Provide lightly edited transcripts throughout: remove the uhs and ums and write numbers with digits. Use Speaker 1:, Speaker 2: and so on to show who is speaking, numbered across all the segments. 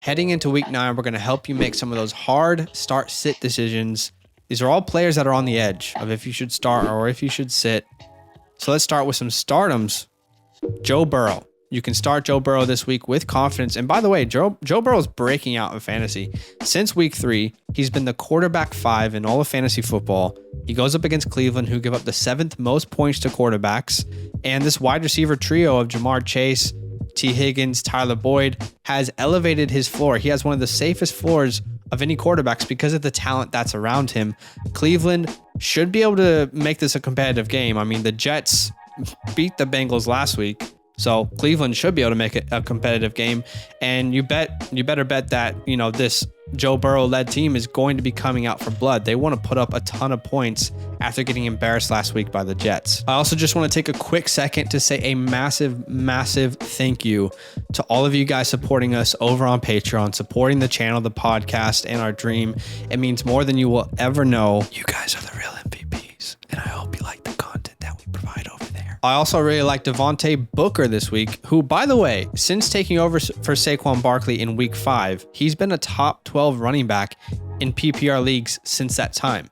Speaker 1: Heading into week 9, we're going to help you make some of those hard start-sit decisions. These are all players that are on the edge of if you should start or if you should sit. So let's start with some stardoms. Joe Burrow. You can start Joe Burrow this week with confidence. And by the way, Joe Burrow is breaking out in fantasy. Since week 3, he's been the quarterback 5 in all of fantasy football. He goes up against Cleveland, who give up the 7th most points to quarterbacks. And this wide receiver trio of Jamar Chase, T. Higgins, Tyler Boyd has elevated his floor. He has one of the safest floors of any quarterbacks because of the talent that's around him. Cleveland should be able to make this a competitive game. I mean, the Jets beat the Bengals last week, so Cleveland should be able to make it a competitive game. And you better bet that, this Joe Burrow-led team is going to be coming out for blood. They want to put up a ton of points after getting embarrassed last week by the Jets. I also just want to take a quick second to say a massive, massive thank you to all of you guys supporting us over on Patreon, supporting the channel, the podcast, and our dream. It means more than you will ever know. You guys are the real MVPs, and I hope you like the content that we provide over there. I also really like Devontae Booker this week, who, by the way, since taking over for Saquon Barkley in week 5, he's been a top 12 running back in PPR leagues since that time.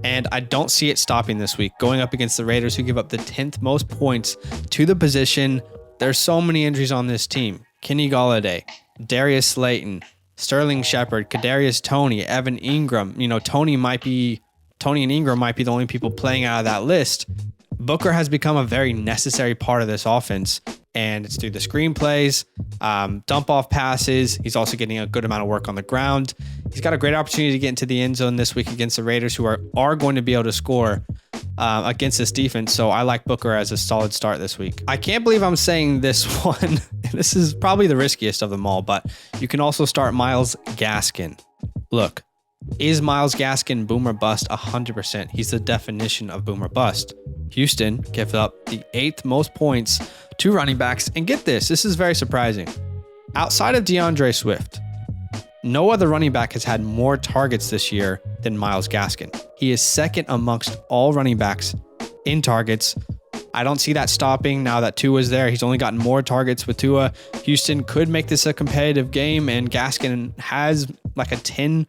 Speaker 1: And I don't see it stopping this week, going up against the Raiders, who give up the 10th most points to the position. There's so many injuries on this team. Kenny Golladay, Darius Slayton, Sterling Shepard, Kadarius Toney, Evan Ingram. Toney and Ingram might be the only people playing out of that list. Booker has become a very necessary part of this offense, and it's through the screenplays, dump off passes. He's also getting a good amount of work on the ground. He's got a great opportunity to get into the end zone this week against the Raiders, who are going to be able to score against this defense. So I like Booker as a solid start this week. I can't believe I'm saying this one. This is probably the riskiest of them all, but you can also start Myles Gaskin. Look, is Myles Gaskin boom or bust? 100%. He's the definition of boom or bust. Houston gives up the 8th most points to running backs. And get this is very surprising. Outside of DeAndre Swift, no other running back has had more targets this year than Myles Gaskin. He is second amongst all running backs in targets. I don't see that stopping now that Tua's there. He's only gotten more targets with Tua. Houston could make this a competitive game, and Gaskin has like a 10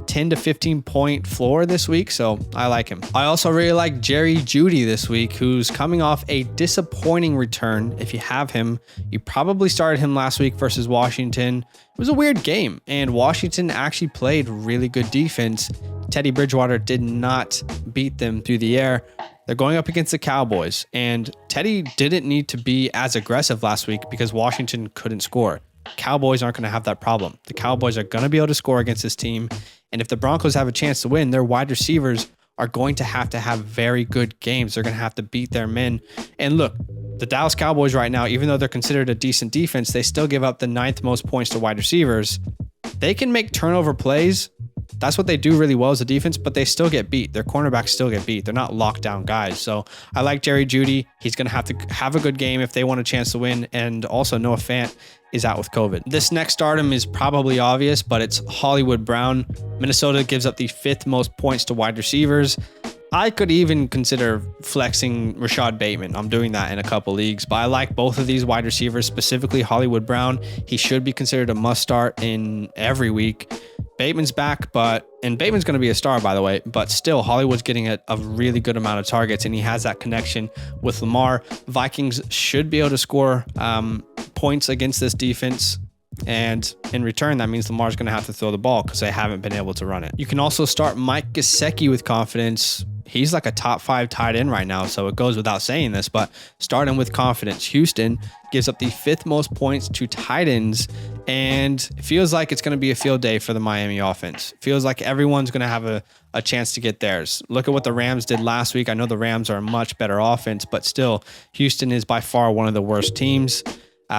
Speaker 1: to 15 point floor this week, so I like him. I also really like Jerry Jeudy this week, who's coming off a disappointing return. If you have him, you probably started him last week versus Washington. It was a weird game, and Washington actually played really good defense. Teddy Bridgewater did not beat them through the air. They're going up against the Cowboys, and Teddy didn't need to be as aggressive last week because Washington couldn't score. Cowboys aren't going to have that problem. The Cowboys are going to be able to score against this team, and if the Broncos have a chance to win, their wide receivers are going to have very good games. They're going to have to beat their men. And look, the Dallas Cowboys right now, even though they're considered a decent defense, they still give up the 9th most points to wide receivers. They can make turnover plays. That's what they do really well as a defense, but they still get beat. Their cornerbacks still get beat. They're not lockdown guys. So I like Jerry Jeudy. He's going to have a good game if they want a chance to win. And also Noah Fant is out with COVID. This next stardom is probably obvious, but it's Hollywood Brown. Minnesota gives up the 5th most points to wide receivers. I could even consider flexing Rashad Bateman. I'm doing that in a couple leagues, but I like both of these wide receivers, specifically Hollywood Brown. He should be considered a must start in every week. Bateman's back, and Bateman's going to be a star, by the way, but still Hollywood's getting a really good amount of targets, and he has that connection with Lamar. Vikings should be able to score points against this defense, and in return, that means Lamar's going to have to throw the ball because they haven't been able to run it. You can also start Mike Gesicki with confidence. He's like a top 5 tight end right now, so it goes without saying this, but start him with confidence. Houston gives up the 5th most points to tight ends, and it feels like it's going to be a field day for the Miami offense. It feels like everyone's going to have a chance to get theirs. Look at what the Rams did last week. I know the Rams are a much better offense, but still, Houston is by far one of the worst teams.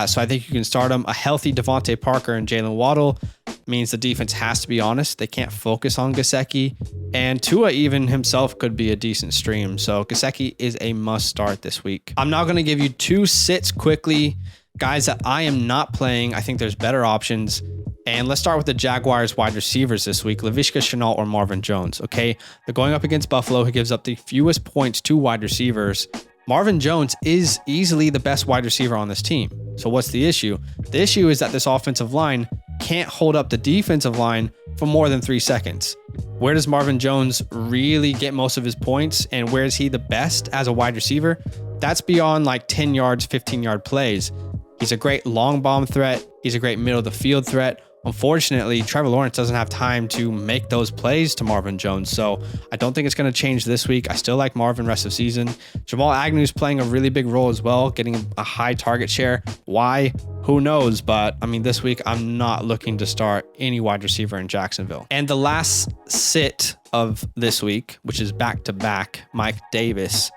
Speaker 1: So I think you can start them. A healthy Devontae Parker and Jalen Waddle means the defense has to be honest. They can't focus on Gesicki. And Tua even himself could be a decent stream. So Gesicki is a must start this week. I'm now going to give you 2 sits quickly. Guys that I am not playing. I think there's better options. And let's start with the Jaguars wide receivers this week. Laviska Shenault or Marvin Jones. Okay, they're going up against Buffalo, who gives up the fewest points to wide receivers. Marvin Jones is easily the best wide receiver on this team. So what's the issue? The issue is that this offensive line can't hold up the defensive line for more than 3 seconds. Where does Marvin Jones really get most of his points, and where is he the best as a wide receiver? That's beyond like 10 yards, 15-yard plays. He's a great long bomb threat. He's a great middle of the field threat. Unfortunately, Trevor Lawrence doesn't have time to make those plays to Marvin Jones, so I don't think it's going to change this week. I still like Marvin rest of season. Jamal Agnew's playing a really big role as well, getting a high target share. Why? Who knows? But I mean, this week, I'm not looking to start any wide receiver in Jacksonville. And the last sit of this week, which is back-to-back, Mike Davis.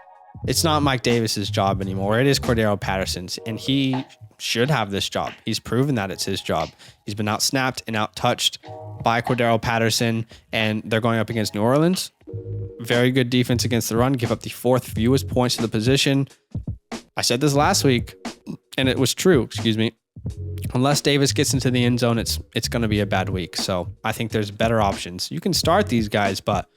Speaker 1: It's not Mike Davis's job anymore. It is Cordero Patterson's, and he should have this job. He's proven that it's his job. He's been out-snapped and out-touched by Cordero Patterson, and they're going up against New Orleans. Very good defense against the run, give up the 4th fewest points to the position. I said this last week, and it was true, Unless Davis gets into the end zone, it's going to be a bad week. So I think there's better options. You can start these guys, but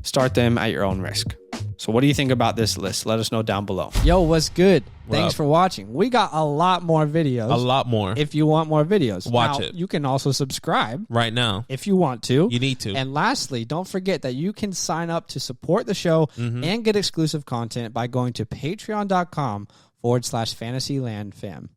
Speaker 1: start them at your own risk. So what do you think about this list? Let us know down below.
Speaker 2: Yo, what's good? Thanks for watching. We got a lot more videos.
Speaker 3: A lot more.
Speaker 2: If you want more videos.
Speaker 3: Watch
Speaker 2: now,
Speaker 3: it.
Speaker 2: You can also subscribe.
Speaker 3: Right now.
Speaker 2: If you want to.
Speaker 3: You need to.
Speaker 2: And lastly, don't forget that you can sign up to support the show and get exclusive content by going to patreon.com/fantasylandfam.